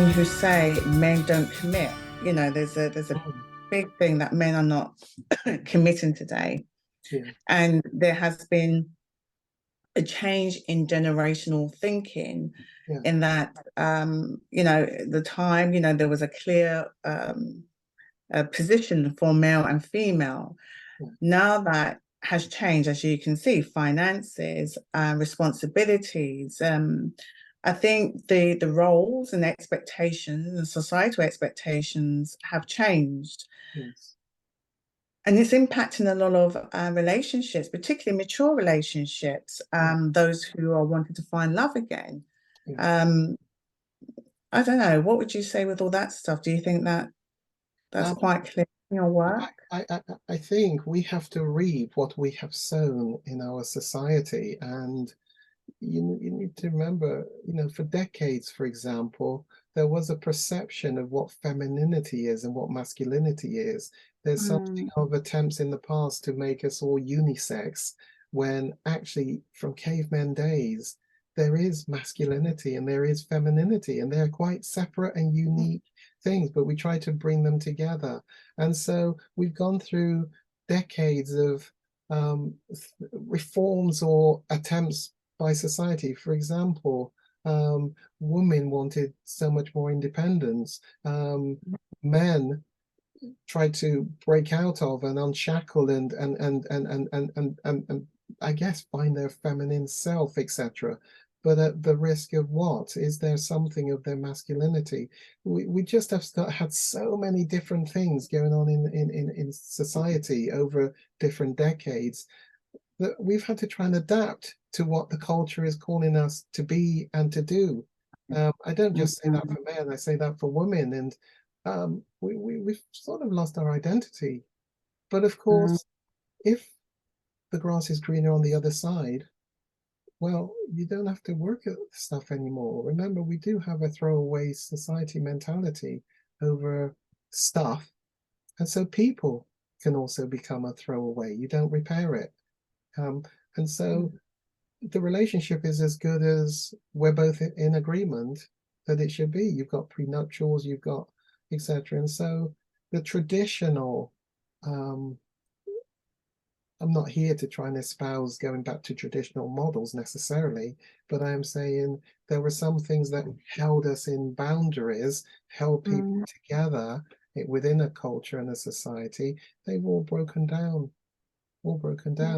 who say men don't commit. There's a Mm, big thing that men are not committing today. yeah, And there has been a change in generational thinking yeah, in that, the time, there was a clear position for male and female. yeah. Now that has changed, as you can see, finances, responsibilities. I think the roles and expectations and societal expectations have changed. Yes. And it's impacting a lot of relationships, particularly mature relationships, Yeah, those who are wanting to find love again. yeah. Um, I don't know, what would you say with all that stuff? Do you think that that's Um, quite clear in your work? I think we have to reap what we have sown in our society, and you need to remember, for decades, for example, there was a perception of what femininity is and what masculinity is. There's something Mm, of attempts in the past to make us all unisex, when actually, from cavemen days, there is masculinity and there is femininity, and they're quite separate and unique things, but we try to bring them together. And so we've gone through decades of reforms or attempts by society. For example, women wanted so much more independence. Men tried to break out of and unshackle and I guess find their feminine self, etc. But at the risk of what? Is there something of their masculinity? We just have had so many different things going on in society over different decades that we've had to try and adapt to what the culture is calling us to be and to do. I don't just say that mm, for men, I say that for women. And we've sort of lost our identity. But of mm. course, if the grass is greener on the other side, well, you don't have to work at stuff anymore. Remember, we do have a throwaway society mentality over stuff. And so people can also become a throwaway. You don't repair it. Um, and so the relationship is as good as we're both in agreement that it should be. You've got prenuptials, you've got etc. And so the traditional, um, I'm not here to try and espouse going back to traditional models necessarily, but I am saying there were some things that held us in boundaries, held people Mm, together within a culture and a society. They've all broken down.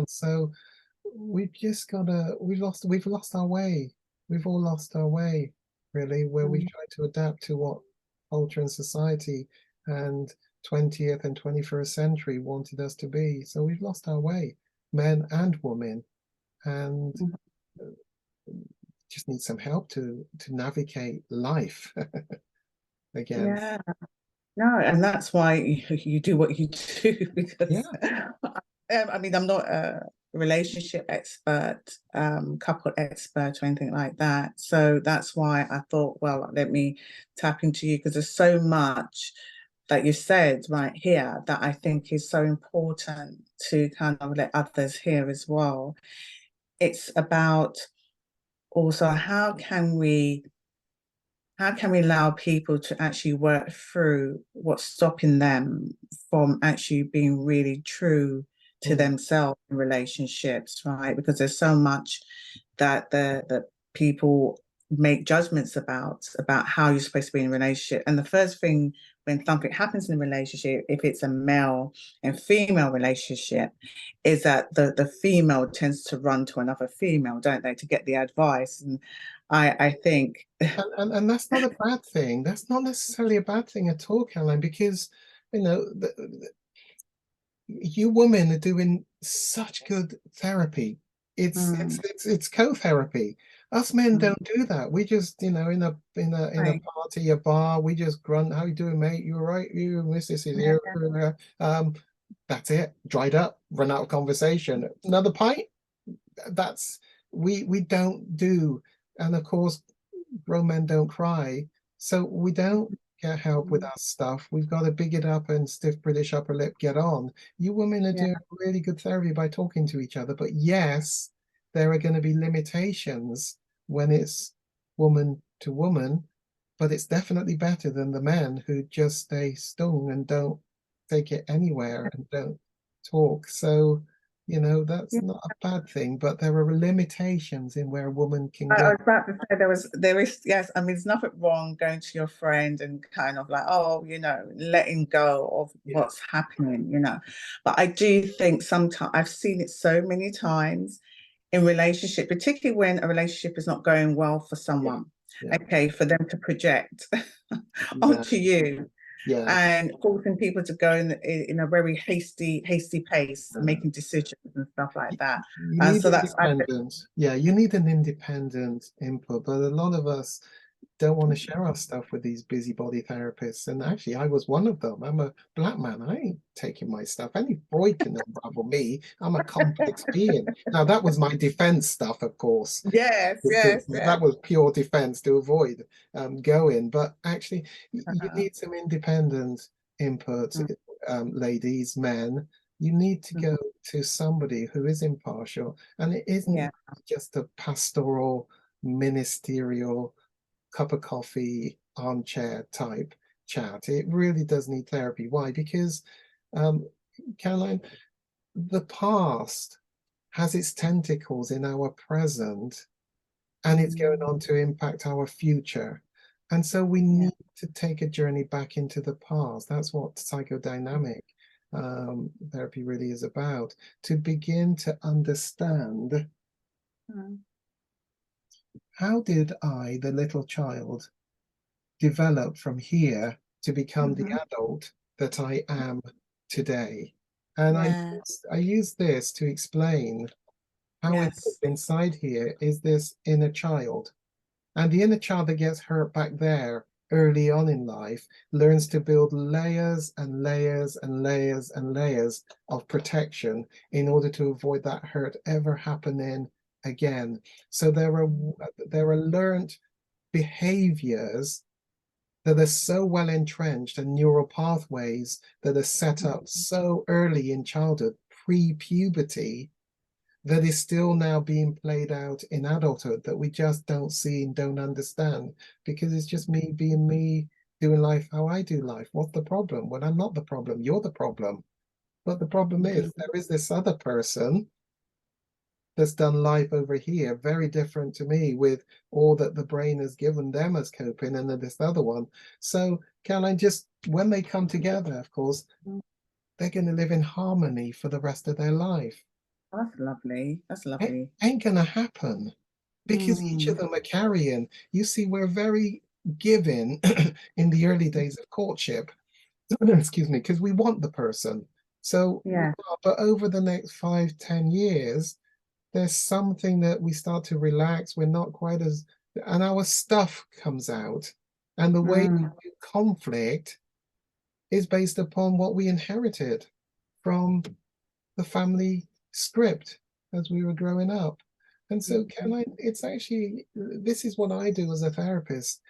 So we've just gotta we've lost our way. We've all lost our way, really, where we've mm. tried to adapt to what culture and society and 20th and 21st century wanted us to be. So we've lost our way, men and women, and uh, just need some help to navigate life again. Yeah, no, and that's why you do what you do because Yeah, I mean, I'm not a relationship expert, couple expert or anything like that. So that's why I thought, well, let me tap into you because there's so much that you said right here that I think is so important to kind of let others hear as well. It's about also how can we allow people to actually work through what's stopping them from actually being really true to mm, themselves in relationships, right? Because there's so much that people make judgments about how you're supposed to be in a relationship. And the first thing when something happens in a relationship, if it's a male and female relationship, is that the female tends to run to another female, don't they, to get the advice. And I think and that's not a bad thing. That's not necessarily a bad thing at all, Caroline, because you women are doing such good therapy. mm, It's co-therapy. Us men mm, don't do that. We just, in a right. party, a bar, we just grunt, "How you doing, mate? You all right? You missus is here." Yeah. That's it. Dried up, run out of conversation. Another pint? That's we don't do. And of course, grown men don't cry. So we don't get help with Mm, our stuff. We've got to big it up and stiff British upper lip, get on. You women are yeah. doing really good therapy by talking to each other. But yes, there are going to be limitations when it's woman to woman. but it's definitely better than the men who just stay stung and don't take it anywhere and don't talk. So, that's Yeah. not a bad thing, but there are limitations in where a woman can I go. was about to say there is, yes, I mean, there's nothing wrong going to your friend and kind of like, oh, letting go of Yeah, what's happening. But I do think sometimes I've seen it so many times in relationship, particularly when a relationship is not going well for yeah, someone, yeah, okay, for them to project yeah, onto you yeah. and forcing people to go in a very hasty pace, Uh, making decisions and stuff like that. you And need so that's I think, independence. Yeah, you need an independent input, but a lot of us don't want to share our stuff with these busybody therapists. And actually, I was one of them. I'm a black man. I ain't taking my stuff. Only Freud can unravel me. I'm a complex being. Now, that was my defense stuff, of course. yes, yes, That yes. was pure defense to avoid going. But actually, you Uh-huh. need some independent input, Mm, ladies, men. You need to go mhm. to somebody who is impartial, and it isn't Yeah. just a pastoral, ministerial, cup of coffee, armchair type chat. It really does need therapy. Why? Because, um, Caroline, the past has its tentacles in our present and it's going Mm, on to impact our future. And so we yeah. need to take a journey back into the past. That's what psychodynamic therapy really is about, to begin to understand, Mm, how did I, the little child, develop from here to become the mhm. adult that I am today? And Yeah. I use this to explain how it is Yes. inside here is this inner child. And the inner child that gets hurt back there early on in life learns to build layers and layers and layers and layers of protection in order to avoid that hurt ever happening again. So there are learned behaviors that are so well entrenched and neural pathways that are set up Mhm. so early in childhood, pre-puberty, that is still now being played out in adulthood that we just don't see and don't understand because it's just me being me, doing life how I do life. What's the problem? Well, I'm not the problem. You're the problem. But the problem is Mhm. there is this other person that's done life over here, very different to me, with all that the brain has given them as coping, and then this other one. So, Caroline, just when they come together, of course, they're going to live in harmony for the rest of their life. That's lovely. That's It lovely. ain't going to happen because each of Mm, them are carrying. You see, we're very giving in the early days of courtship, excuse me, because we want the person. So, yeah. but over the next 5, 10 years, there's something that we start to relax. We're not quite as, and our stuff comes out. And the way we Mm, do conflict is based upon what we inherited from the family script as we were growing up. And so, Caroline, it's actually, this is what I do as a therapist,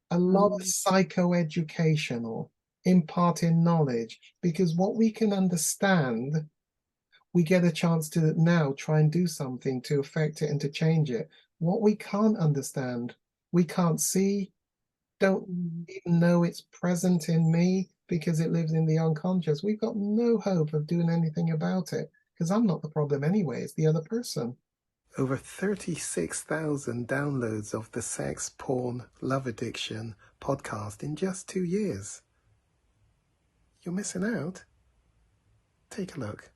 a lot of mm, psychoeducational, imparting knowledge, because what we can understand, we get a chance to now try and do something to affect it and to change it. What we can't understand, we can't see, don't mm. even know it's present in me because it lives in the unconscious. We've got no hope of doing anything about it because I'm not the problem anyway, it's the other person. Over 36,000 downloads of the Sex, Porn, Love Addiction podcast in just 2 years. You're missing out. Take a look.